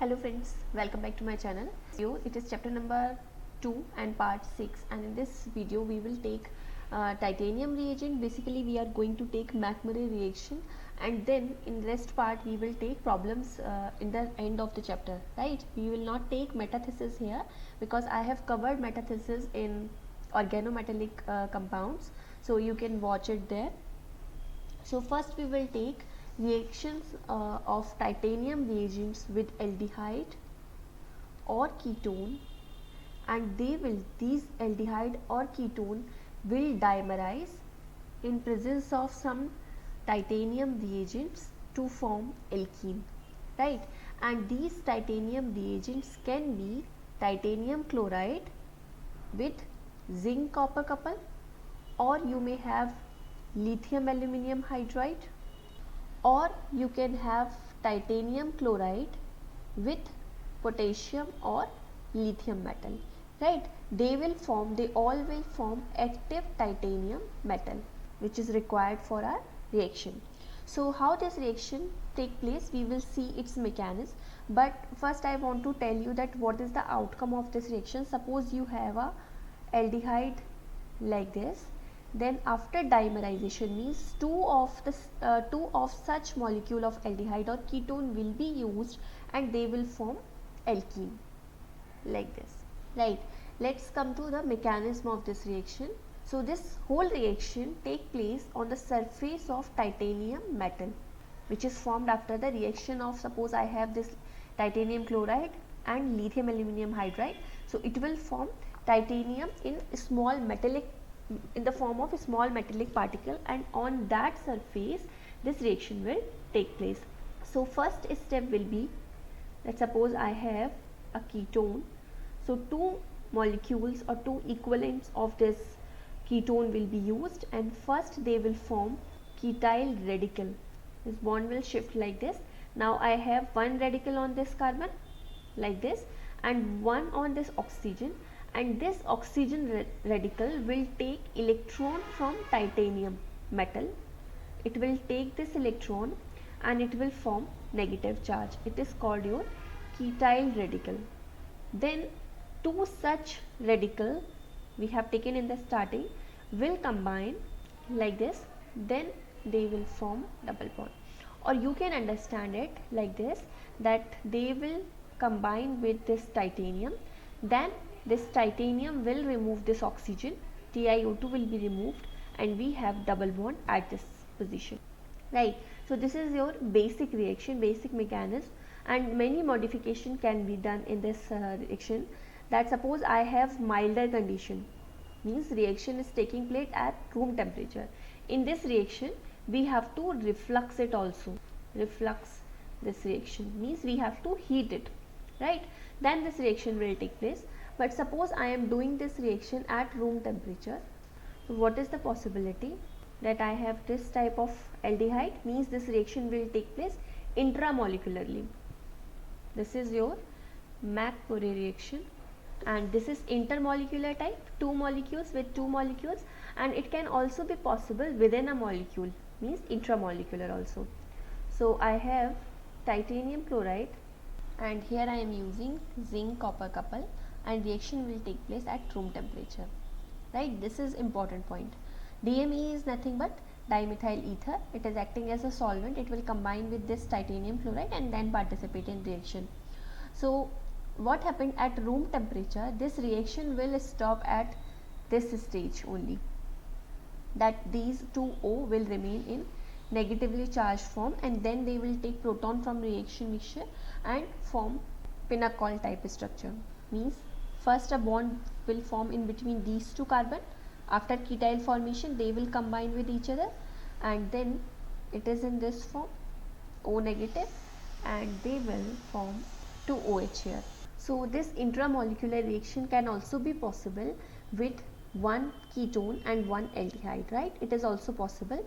Hello friends, welcome back to my channel. It is chapter number 2 and part 6, and in this video we will take titanium reagent. Basically we are going to take McMurray reaction, and then in rest part we will take problems in the end of the chapter, right? We will not take metathesis here because I have covered metathesis in organometallic compounds, so you can watch it there. So first we will take reactions of titanium reagents with aldehyde or ketone, and these aldehyde or ketone will dimerize in presence of some titanium reagents to form alkene, right? And these titanium reagents can be titanium chloride with zinc copper couple, or you may have lithium aluminum hydride, or you can have titanium chloride with potassium or lithium metal, right? They all will form active titanium metal, which is required for our reaction. So how this reaction take place, we will see its mechanism, but first I want to tell you that what is the outcome of this reaction. Suppose you have a aldehyde like this, then after dimerization means two of such molecule of aldehyde or ketone will be used and they will form alkene like this, right? Let's come to the mechanism of this reaction. So this whole reaction take place on the surface of titanium metal, which is formed after the reaction of, suppose I have this titanium chloride and lithium aluminum hydride, so it will form titanium in the form of a small metallic particle, and on that surface this reaction will take place. So first step will be, let's suppose I have a ketone, so two molecules or two equivalents of this ketone will be used, and first they will form ketyl radical. This bond will shift like this. Now I have one radical on this carbon like this and one on this oxygen, and this oxygen radical will take electron from titanium metal. It will take this electron and it will form negative charge. It is called your ketyl radical. Then two such radical we have taken in the starting will combine like this, then they will form double bond. Or you can understand it like this, that they will combine with this titanium, then this titanium will remove this oxygen, TiO2 will be removed, and we have double bond at this position, right? So this is your basic reaction, basic mechanism, and many modification can be done in this reaction. That suppose I have milder condition, means reaction is taking place at room temperature. In this reaction we have to reflux it also. Reflux this reaction means we have to heat it, right? Then this reaction will take place. But suppose I am doing this reaction at room temperature, so what is the possibility that I have this type of aldehyde, means this reaction will take place intramolecularly. This is your McMurray reaction, and this is intermolecular type, two molecules with two molecules, and it can also be possible within a molecule, means intramolecular also. So I have titanium chloride, and here I am using zinc copper couple, and reaction will take place at room temperature, right? This is important point. DME is nothing but dimethyl ether. It is acting as a solvent. It will combine with this titanium chloride and then participate in reaction. So what happened at room temperature, this reaction will stop at this stage only, that these two O will remain in negatively charged form, and then they will take proton from reaction mixture and form pinacol type structure. Means first a bond will form in between these two carbon. After ketyl formation they will combine with each other, and then it is in this form O negative, and they will form 2 OH here. So this intramolecular reaction can also be possible with one ketone and one aldehyde, right? It is also possible.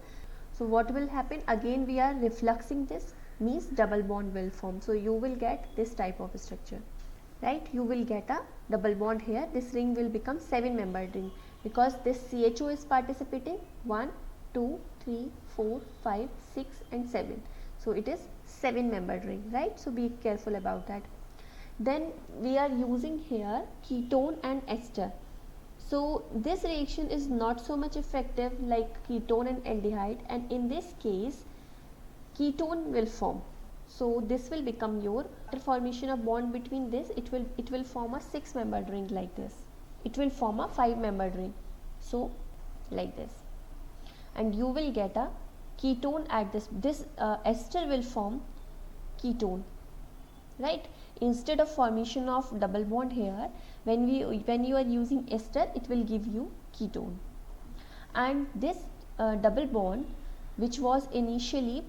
So what will happen, again we are refluxing this, means double bond will form. So you will get this type of structure, right? You will get a double bond here. This ring will become 7-membered ring because this CHO is participating 1, 2, 3, 4, 5, 6 and 7. So it is 7-membered ring, right? So be careful about that. Then we are using here ketone and ester. So this reaction is not so much effective like ketone and aldehyde, and in this case ketone will form. So this will become your, after formation of bond between this, it will form a 6-membered ring like this. It will form a 5-membered ring. So like this, and you will get a ketone at this ester will form ketone, right? Instead of formation of double bond here, when you are using ester, it will give you ketone. And this double bond, which was initially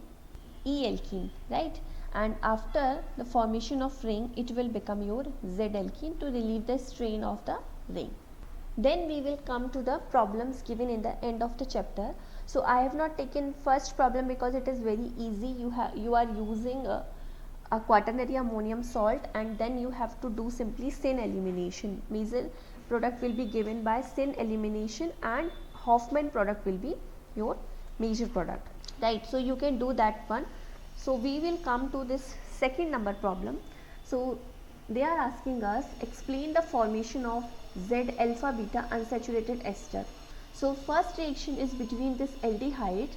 E-alkene, right? And after the formation of ring, it will become your Z-alkene to relieve the strain of the ring. Then we will come to the problems given in the end of the chapter. So I have not taken first problem because it is very easy. You are using a quaternary ammonium salt, and then you have to do simply syn elimination. Measle product will be given by syn elimination, and Hoffman product will be your major product, right? So you can do that one. So we will come to this second number problem. So they are asking us, explain the formation of Z alpha beta unsaturated ester. So first reaction is between this aldehyde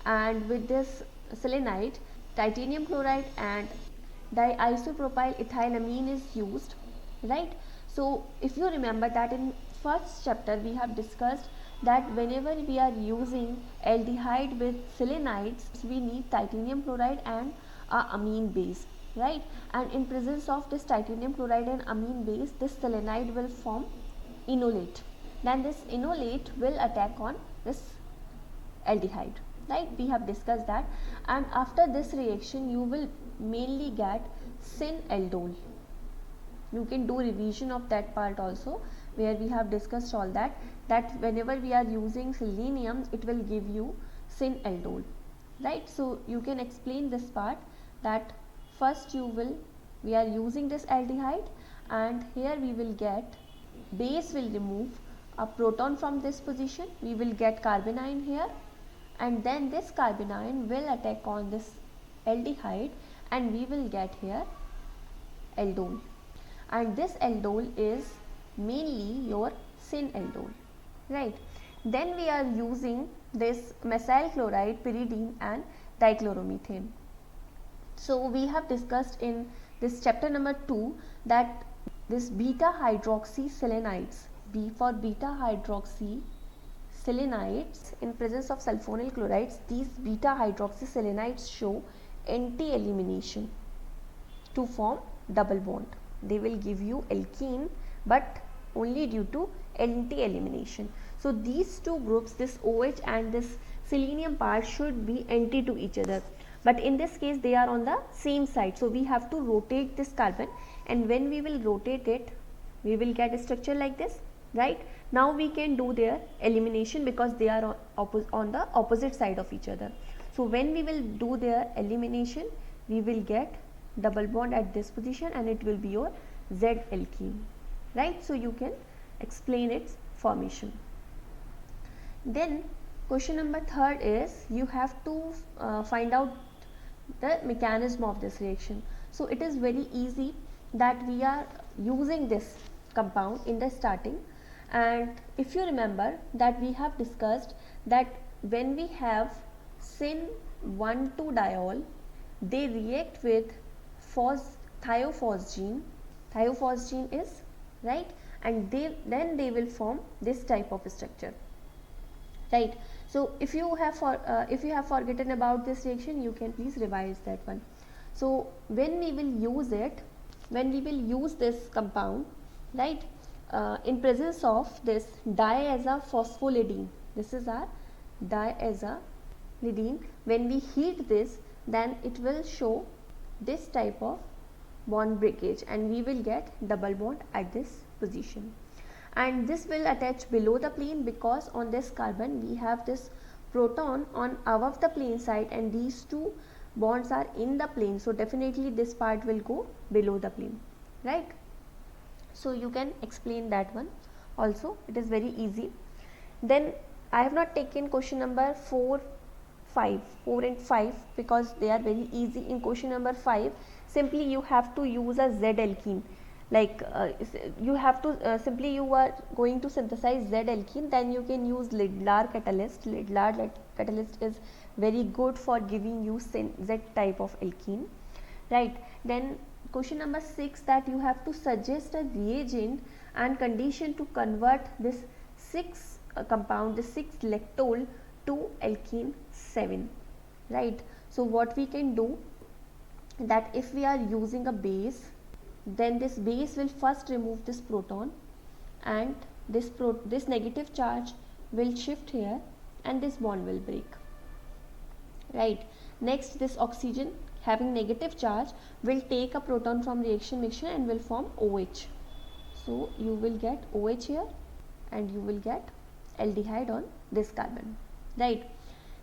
and with this selenite, titanium chloride and diisopropyl ethylamine is used, right? So if you remember that in first chapter we have discussed that whenever we are using aldehyde with selenites, we need titanium chloride and amine base, right? And in presence of this titanium chloride and amine base, this selenide will form enolate. Then this enolate will attack on this aldehyde, right? We have discussed that. And after this reaction, you will mainly get syn aldol. You can do revision of that part also, where we have discussed all that whenever we are using selenium, it will give you syn aldol, right? So you can explain this part, that first we are using this aldehyde, and here we will get, base will remove a proton from this position, we will get carbanion here, and then this carbanion will attack on this aldehyde, and we will get here aldol, and this aldol is mainly your syn aldol, right? Then we are using this methyl chloride, pyridine and dichloromethane. So we have discussed in this chapter number 2 that this beta hydroxy selenites, for beta hydroxy selenites in presence of sulfonyl chlorides, these beta hydroxy selenites show anti-elimination to form double bond. They will give you alkene, but only due to anti-elimination. So these two groups, this OH and this selenium part, should be anti to each other, but in this case they are on the same side. So we have to rotate this carbon, and when we will rotate it, we will get a structure like this, right? Now we can do their elimination because they are on the opposite side of each other. So when we will do their elimination, we will get double bond at this position, and it will be your Z alkene, right? So you can explain its formation. Then question number 3 is, you have to find out the mechanism of this reaction. So it is very easy, that we are using this compound in the starting, and if you remember that we have discussed that when we have syn 1,2-diol, they react with thiophosgene is, right, and then they will form this type of structure, right? So if you have forgotten about this reaction, you can please revise that one. So when we will use this compound, right, in presence of this diazophospholidine, this is our diazolidine, when we heat this, then it will show this type of bond breakage, and we will get double bond at this position. And this will attach below the plane, because on this carbon we have this proton on above the plane side, and these two bonds are in the plane, so definitely this part will go below the plane, right? So you can explain that one also, it is very easy. Then I have not taken question number 4 and 5 because they are very easy. In question number 5, simply you have to use a Z alkene. like you have to simply you are going to synthesize Z alkene, then you can use Lidlar catalyst. Lidlar catalyst is very good for giving you Z type of alkene, right? Then question number 6, that you have to suggest a reagent and condition to convert this 6 compound, the 6 lactol to alkene 7, right? So what we can do, that if we are using a base, then this base will first remove this proton, and this negative charge will shift here and this bond will break, right? Next, this oxygen having negative charge will take a proton from reaction mixture and will form OH. So you will get OH here and you will get aldehyde on this carbon, right?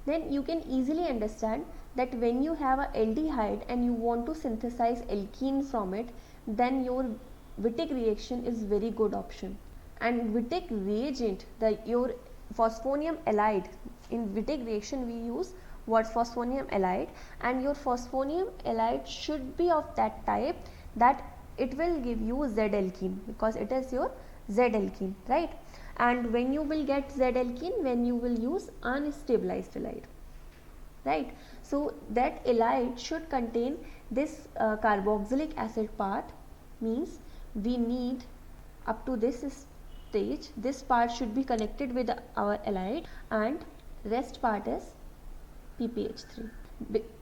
Then you can easily understand that when you have a aldehyde and you want to synthesize alkene from it, then your Wittig reaction is very good option. And Wittig reagent, your phosphonium halide, in Wittig reaction we use what, phosphonium halide, and your phosphonium halide should be of that type that it will give you Z alkene, because it is your Z alkene, right? And when you will get Z alkene, when you will use unstabilized halide, right? So that halide should contain this carboxylic acid part, means we need up to this stage, this part should be connected with our halide and rest part is PPH3,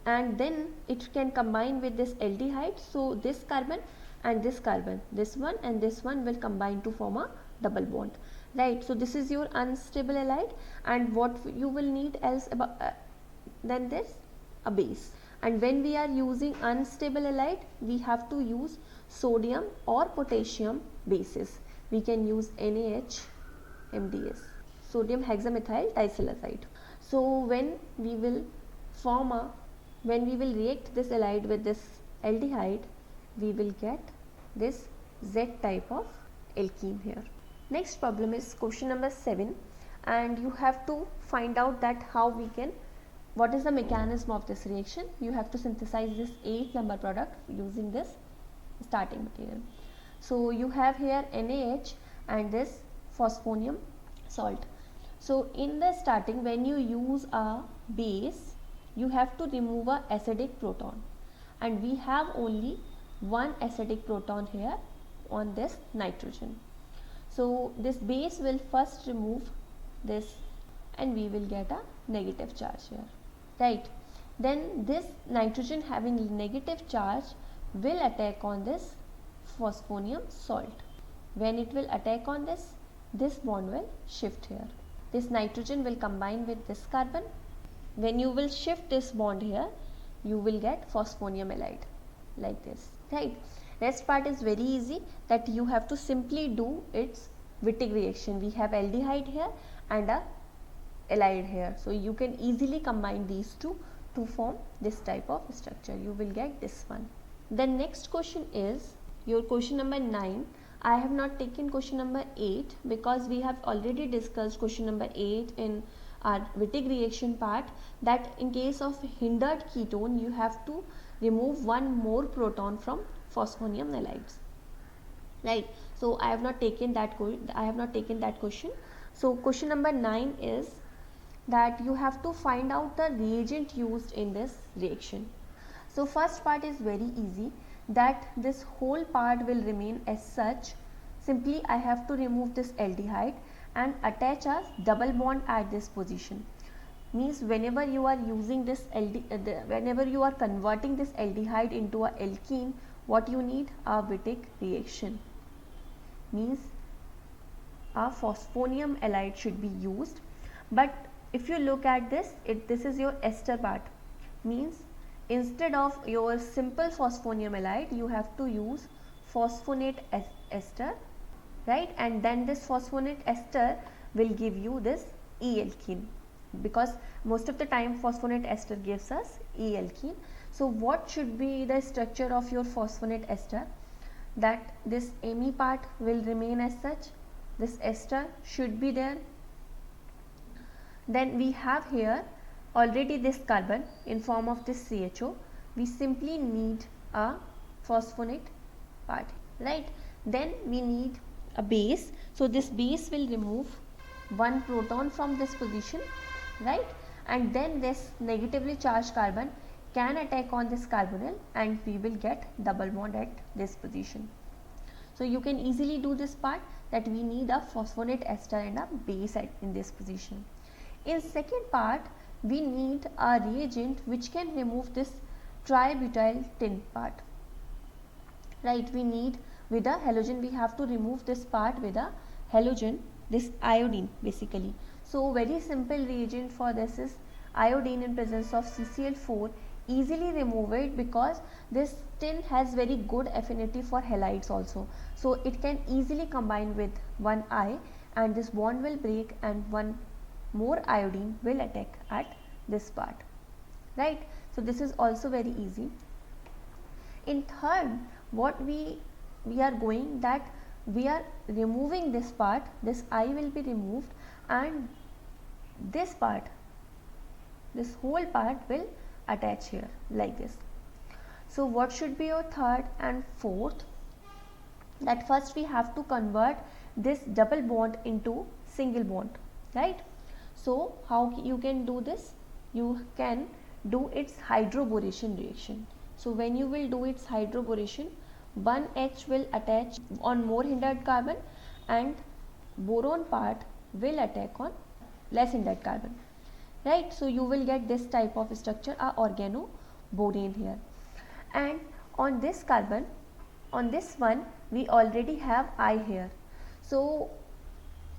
and then it can combine with this aldehyde. So this carbon and this carbon, this one and this one will combine to form a double bond, right? So this is your unstable halide, and what you will need else than this, a base. And when we are using unstable halide, we have to use sodium or potassium bases. We can use NaH, MDS, sodium hexamethyl disilazide. So when we will react this halide with this aldehyde, we will get this Z type of alkene here. Next problem is question number 7, and you have to find out that what is the mechanism of this reaction. You have to synthesize this 8 number product using this starting material. So you have here NaH and this phosphonium salt. So in the starting, when you use a base, you have to remove a acidic proton, and we have only one acidic proton here on this nitrogen. So this base will first remove this and we will get a negative charge here, right? Then this nitrogen having negative charge will attack on this phosphonium salt. When it will attack on this bond will shift here. This nitrogen will combine with this carbon. When you will shift this bond here, you will get phosphonium halide like this, right? Rest part is very easy, that you have to simply do its Wittig reaction. We have aldehyde here and a halide here, so you can easily combine these two to form this type of structure. You will get this one. The next question is your question number 9. I have not taken question number 8 because we have already discussed question number 8 in our Wittig reaction part, that in case of hindered ketone you have to remove one more proton from phosphonium halides, right? So I have not taken that question. So question number 9 is that you have to find out the reagent used in this reaction. So first part is very easy, that this whole part will remain as such. Simply I have to remove this aldehyde and attach a double bond at this position. Means whenever you are using this whenever you are converting this aldehyde into a alkene, what you need? A Wittig reaction. Means a phosphonium halide should be used. But if you look at this, this is your ester part. Means instead of your simple phosphonium halide, you have to use phosphonate ester, right? And then this phosphonate ester will give you this E alkene, because most of the time phosphonate ester gives us E alkene. So what should be the structure of your phosphonate ester? That this Me part will remain as such, this ester should be there. Then we have here already this carbon in form of this CHO. We simply need a phosphonate part, right? Then we need a base. So this base will remove one proton from this position, right? And then this negatively charged carbon can attack on this carbonyl and we will get double bond at this position. So you can easily do this part, that we need a phosphonate ester and a base in this position. In second part, we need a reagent which can remove this tributyl tin part, right? We need, with a halogen, we have to remove this part with a halogen, this iodine basically. So very simple reagent for this is iodine in presence of CCl4. Easily remove it because this tin has very good affinity for halides also, so it can easily combine with one I and this bond will break and one more iodine will attack at this part, right? So this is also very easy. In third, what we are going, that we are removing this part, this I will be removed and this part, this whole part will attach here like this. So what should be your third and fourth? That first we have to convert this double bond into single bond, right? So how you can do this? You can do its hydroboration reaction. So when you will do its hydroboration, one H will attach on more hindered carbon and boron part will attack on less hindered carbon, right? So you will get this type of structure, a organoborane here. And on this carbon, on this one, we already have I here. So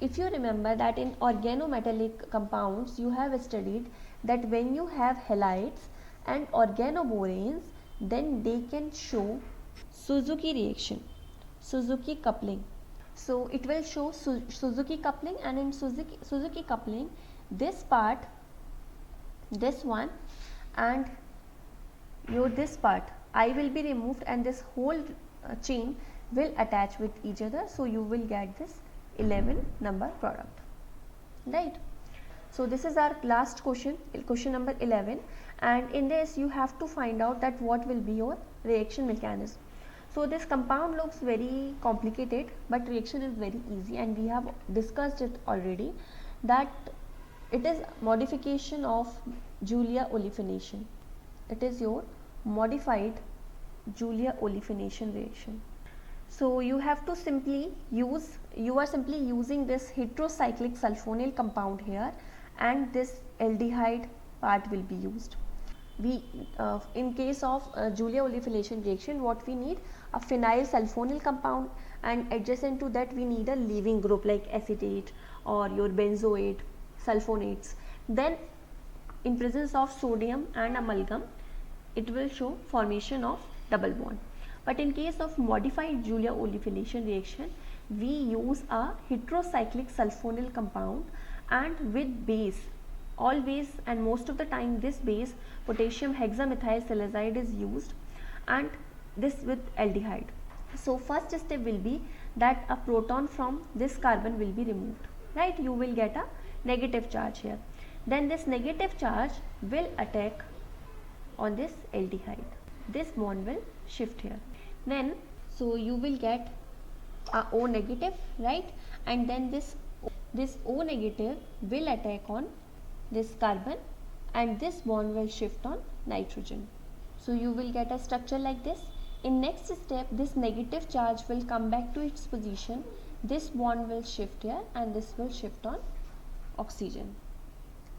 if you remember that in organometallic compounds, you have studied that when you have halides and organoboranes, then they can show Suzuki reaction, Suzuki coupling. So it will show Suzuki coupling, and in Suzuki coupling, this part, this one and this part I will be removed and this whole chain will attach with each other. So you will get this 11 number product, right? So this is our last question, question number 11, and in this you have to find out that what will be your reaction mechanism. So this compound looks very complicated, but reaction is very easy and we have discussed it already, that it is modification of Julia olefination. It is your modified Julia olefination reaction. So you have to simply use, you are simply using this heterocyclic sulfonyl compound here and this aldehyde part will be used. We in case of Julia olefination reaction, what we need, a phenyl sulfonyl compound, and adjacent to that we need a leaving group like acetate or your benzoate, sulfonates. Then in presence of sodium and amalgam, it will show formation of double bond. But in case of modified Julia olefination reaction, we use a heterocyclic sulfonyl compound and with base, always and most of the time this base potassium hexamethyl silicide is used, and this with aldehyde. So first step will be that a proton from this carbon will be removed, right? You will get a negative charge here. Then this negative charge will attack on this aldehyde. This bond will shift here. Then so you will get a O negative, right? And then this O negative will attack on this carbon and this bond will shift on nitrogen. So you will get a structure like this. In next step, this negative charge will come back to its position. This bond will shift here and this will shift on oxygen,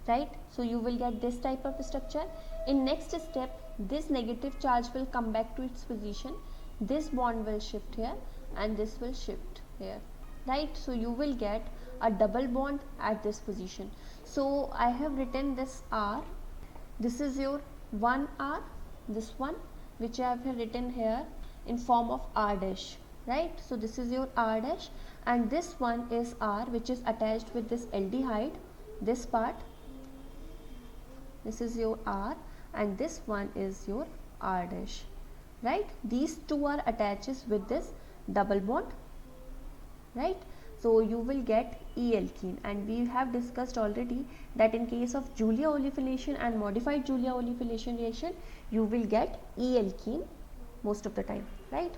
right? So you will get this type of structure. In next step, this negative charge will come back to its position. This bond will shift here and this will shift here, right? So you will get a double bond at this position. So I have written this R. This is your 1R, this one which I have written here in form of R dash, right? So this is your R dash, and this one is R which is attached with this aldehyde, this part. This is your R and this one is your R dash, right? These two are attaches with this double bond, right? So you will get E alkene, and we have discussed already that in case of Julia olefination and modified Julia olefination reaction, you will get E alkene most of the time, right?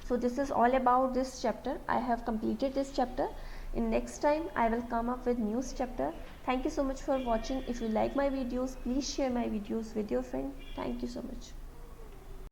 So this is all about this chapter. I have completed this chapter. In next time I will come up with new chapter. Thank you so much for watching. If you like my videos, please share my videos with your friend. Thank you so much.